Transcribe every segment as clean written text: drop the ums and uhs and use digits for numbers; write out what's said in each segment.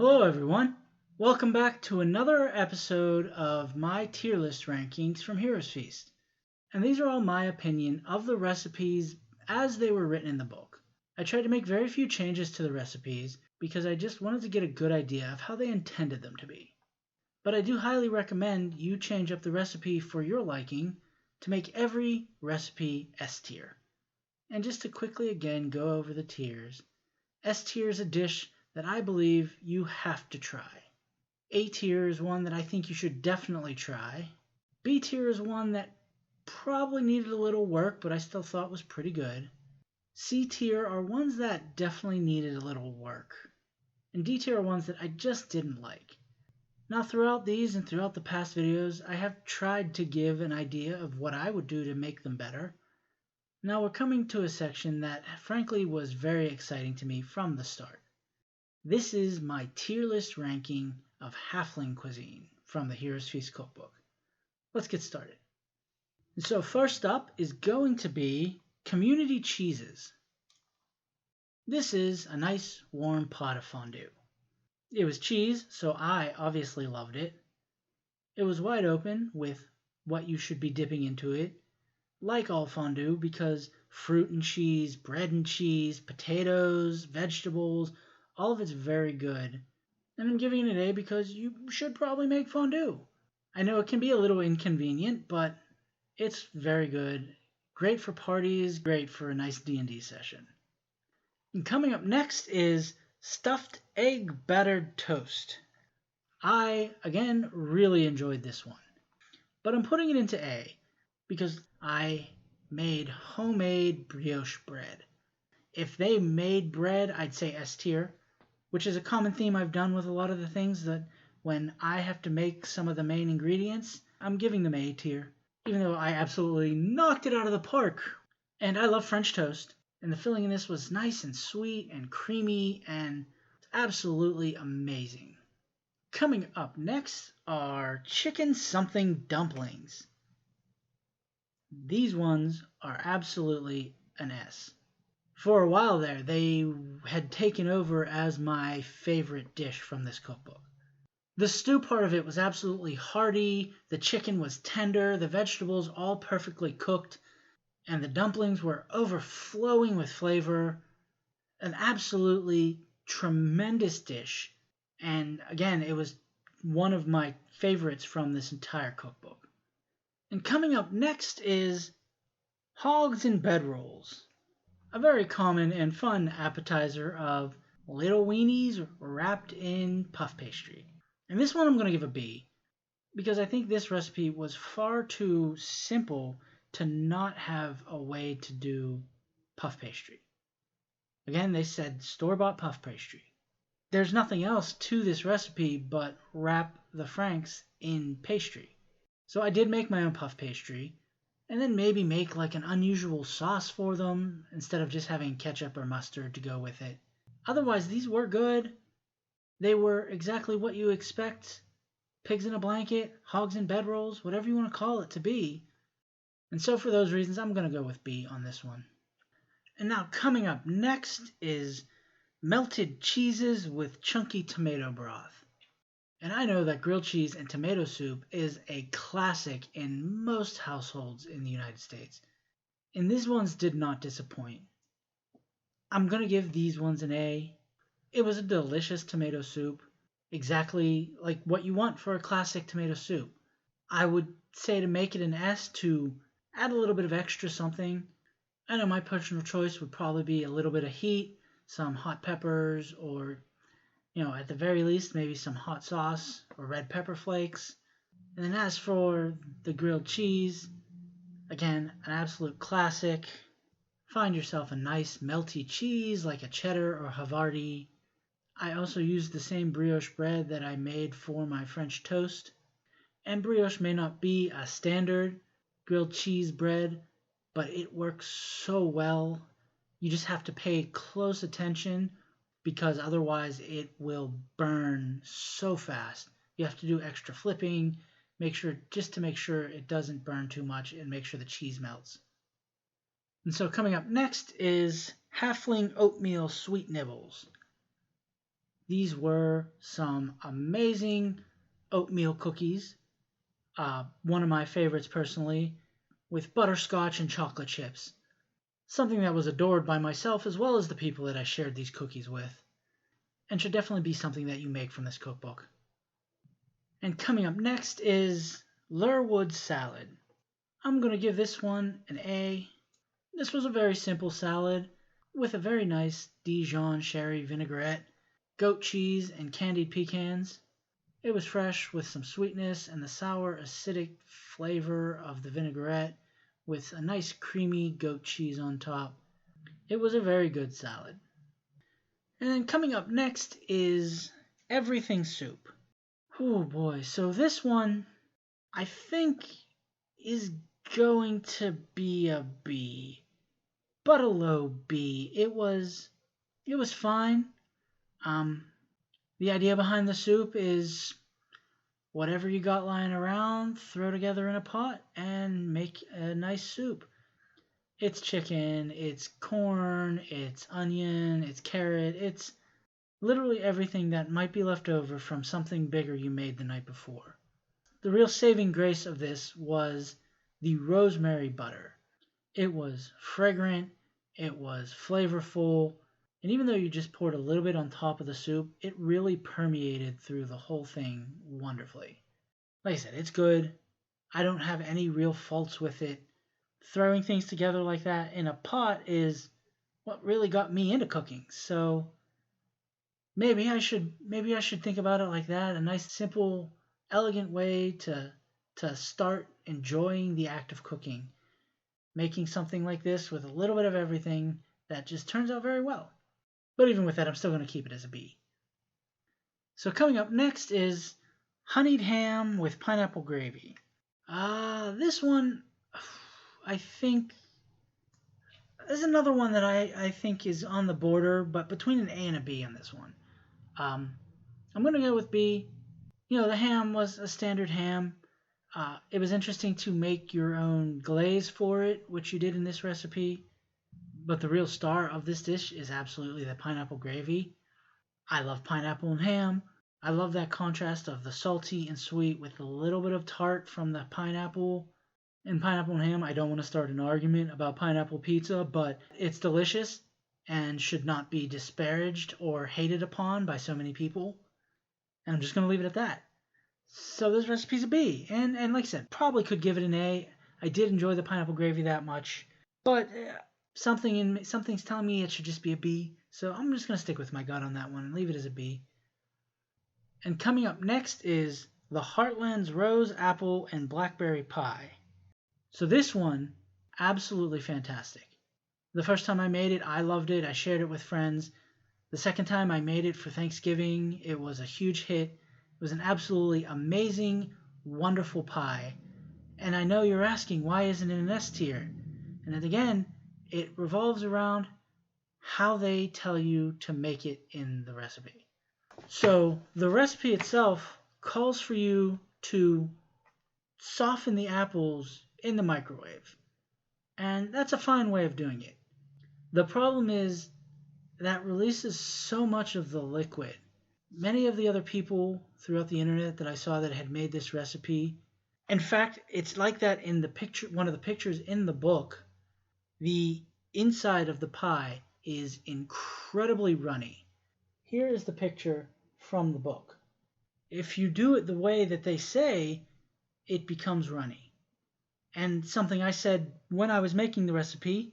Hello everyone! Welcome back to another episode of my tier list rankings from Heroes Feast. And these are all my opinion of the recipes as they were written in the book. I tried to make very few changes to the recipes because I just wanted to get a good idea of how they intended them to be. But I do highly recommend you change up the recipe for your liking to make every recipe S tier. And just to quickly again go over the tiers, S tier is a dish that I believe you have to try. A tier is one that I think you should definitely try. B tier is one that probably needed a little work, but I still thought was pretty good. C tier are ones that definitely needed a little work. And D tier are ones that I just didn't like. Now throughout these and throughout the past videos, I have tried to give an idea of what I would do to make them better. Now we're coming to a section that frankly was very exciting to me from the start. This is my tier list ranking of Halfling cuisine from the Heroes Feast Cookbook. Let's get started. So first up is going to be community cheeses. This is a nice warm pot of fondue. It was cheese, so I obviously loved it. It was wide open with what you should be dipping into it, like all fondue, because fruit and cheese, bread and cheese, potatoes, vegetables, all of it's very good. And I'm giving it an A because you should probably make fondue. I know it can be a little inconvenient, but it's very good. Great for parties, great for a nice D&D session. And coming up next is stuffed egg-battered toast. I, again, really enjoyed this one. But I'm putting it into A because I made homemade brioche bread. If they made bread, I'd say S tier, which is a common theme I've done with a lot of the things that when I have to make some of the main ingredients, I'm giving them A tier, even though I absolutely knocked it out of the park. And I love French toast, and the filling in this was nice and sweet and creamy and absolutely amazing. Coming up next are chicken something dumplings. These ones are absolutely an S. For a while there, they had taken over as my favorite dish from this cookbook. The stew part of it was absolutely hearty, the chicken was tender, the vegetables all perfectly cooked, and the dumplings were overflowing with flavor. An absolutely tremendous dish, and again, it was one of my favorites from this entire cookbook. And coming up next is Hogs and Bedrolls. A very common and fun appetizer of little weenies wrapped in puff pastry. And this one I'm going to give a B because I think this recipe was far too simple to not have a way to do puff pastry. Again, they said store-bought puff pastry. There's nothing else to this recipe but wrap the franks in pastry. So I did make my own puff pastry, and then maybe make like an unusual sauce for them instead of just having ketchup or mustard to go with it. Otherwise, these were good. They were exactly what you expect pigs in a blanket, hogs and bedrolls, whatever you want to call it to be. And so for those reasons, I'm going to go with B on this one. And now coming up next is melted cheeses with chunky tomato broth. And I know that grilled cheese and tomato soup is a classic in most households in the United States. And these ones did not disappoint. I'm going to give these ones an A. It was a delicious tomato soup, exactly like what you want for a classic tomato soup. I would say to make it an S to add a little bit of extra something. I know my personal choice would probably be a little bit of heat, some hot peppers, or at the very least, maybe some hot sauce or red pepper flakes. And then as for the grilled cheese, again, an absolute classic. Find yourself a nice melty cheese like a cheddar or Havarti. I also used the same brioche bread that I made for my French toast. And brioche may not be a standard grilled cheese bread, but it works so well. You just have to pay close attention because otherwise it will burn so fast. You have to do extra flipping, make sure it doesn't burn too much and make sure the cheese melts. And so coming up next is Halfling Oatmeal Sweet Nibbles. These were some amazing oatmeal cookies, one of my favorites personally, with butterscotch and chocolate chips. Something that was adored by myself as well as the people that I shared these cookies with, and should definitely be something that you make from this cookbook. And coming up next is Lluirwood Salad. I'm going to give this one an A. This was a very simple salad with a very nice Dijon sherry vinaigrette, goat cheese, and candied pecans. It was fresh with some sweetness and the sour acidic flavor of the vinaigrette with a nice creamy goat cheese on top. It was a very good salad. And then coming up next is Everything Soup. Oh boy, so this one I think is going to be a B, but a low B. It was fine. The idea behind the soup is whatever you got lying around, throw together in a pot and make a nice soup. It's chicken, it's corn, it's onion, it's carrot, it's literally everything that might be left over from something bigger you made the night before. The real saving grace of this was the rosemary butter. It was fragrant, it was flavorful, and even though you just poured a little bit on top of the soup, it really permeated through the whole thing wonderfully. Like I said, it's good. I don't have any real faults with it. Throwing things together like that in a pot is what really got me into cooking. So maybe I should think about it like that, a nice simple elegant way to start enjoying the act of cooking. Making something like this with a little bit of everything that just turns out very well. But even with that, I'm still going to keep it as a B. So coming up next is honeyed ham with pineapple gravy. This one, I think, is another one that I think is on the border, but between an A and a B on this one. I'm going to go with B. The ham was a standard ham. It was interesting to make your own glaze for it, which you did in this recipe. But the real star of this dish is absolutely the pineapple gravy. I love pineapple and ham. I love that contrast of the salty and sweet with a little bit of tart from the pineapple. And pineapple and ham, I don't want to start an argument about pineapple pizza, but it's delicious and should not be disparaged or hated upon by so many people. And I'm just going to leave it at that. So this recipe's a B. And like I said, probably could give it an A. I did enjoy the pineapple gravy that much. But something's telling me it should just be a B. So I'm just going to stick with my gut on that one and leave it as a B. And coming up next is the Heartlands Rose, Apple, and Blackberry Pie. So this one, absolutely fantastic. The first time I made it, I loved it. I shared it with friends. The second time I made it for Thanksgiving, it was a huge hit. It was an absolutely amazing, wonderful pie. And I know you're asking, why isn't it an S tier? And then again, it revolves around how they tell you to make it in the recipe. So the recipe itself calls for you to soften the apples in the microwave. And that's a fine way of doing it. The problem is that releases so much of the liquid. Many of the other people throughout the internet that I saw that had made this recipe, in fact, it's like that in the picture, one of the pictures in the book, the inside of the pie is incredibly runny. Here is the picture from the book. If you do it the way that they say, it becomes runny. And something I said when I was making the recipe,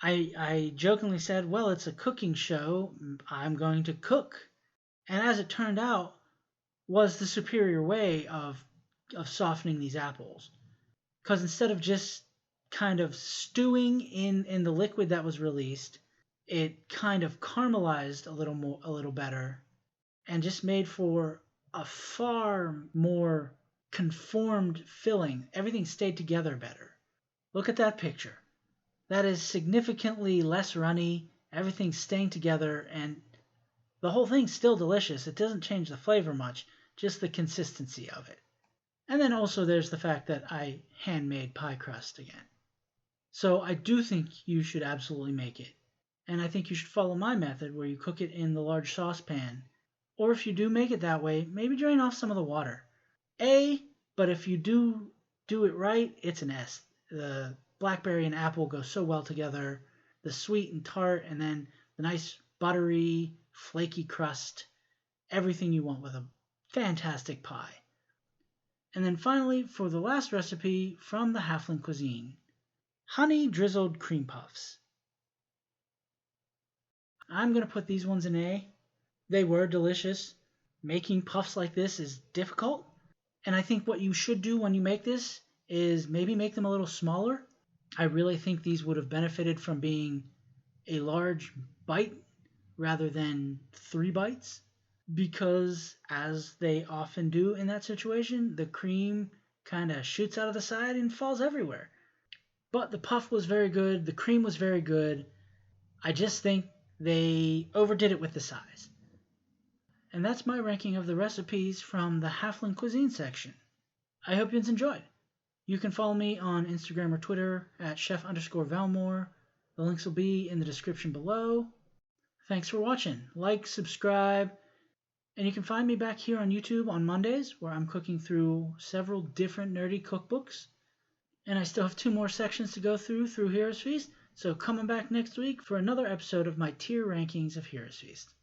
I jokingly said, well, it's a cooking show, I'm going to cook. And as it turned out, was the superior way of softening these apples. Because instead of just kind of stewing in the liquid that was released, it kind of caramelized a little better and just made for a far more conformed filling. Everything stayed together better. Look at that picture. That is significantly less runny. Everything's staying together, and the whole thing's still delicious. It doesn't change the flavor much, just the consistency of it. And then also there's the fact that I handmade pie crust again. So I do think you should absolutely make it. And I think you should follow my method where you cook it in the large saucepan Or if you do make it that way, maybe drain off some of the water. A, but if you do it right, it's an S. The blackberry and apple go so well together. The sweet and tart, and then the nice buttery, flaky crust. Everything you want with a fantastic pie. And then finally, for the last recipe from the Halfling Cuisine, Honey-Drizzled cream puffs. I'm going to put these ones in A. They were delicious. Making puffs like this is difficult. And I think what you should do when you make this is maybe make them a little smaller. I really think these would have benefited from being a large bite rather than 3 bites, because as they often do in that situation, the cream kind of shoots out of the side and falls everywhere. But the puff was very good. The cream was very good. I just think they overdid it with the size. And that's my ranking of the recipes from the Halfling Cuisine section. I hope you enjoyed. You can follow me on Instagram or Twitter at chef_Valmore. The links will be in the description below. Thanks for watching. Like, subscribe, and you can find me back here on YouTube on Mondays, where I'm cooking through several different nerdy cookbooks. And I still have 2 more sections to go through Heroes Feast, so come on back next week for another episode of my tier rankings of Heroes Feast.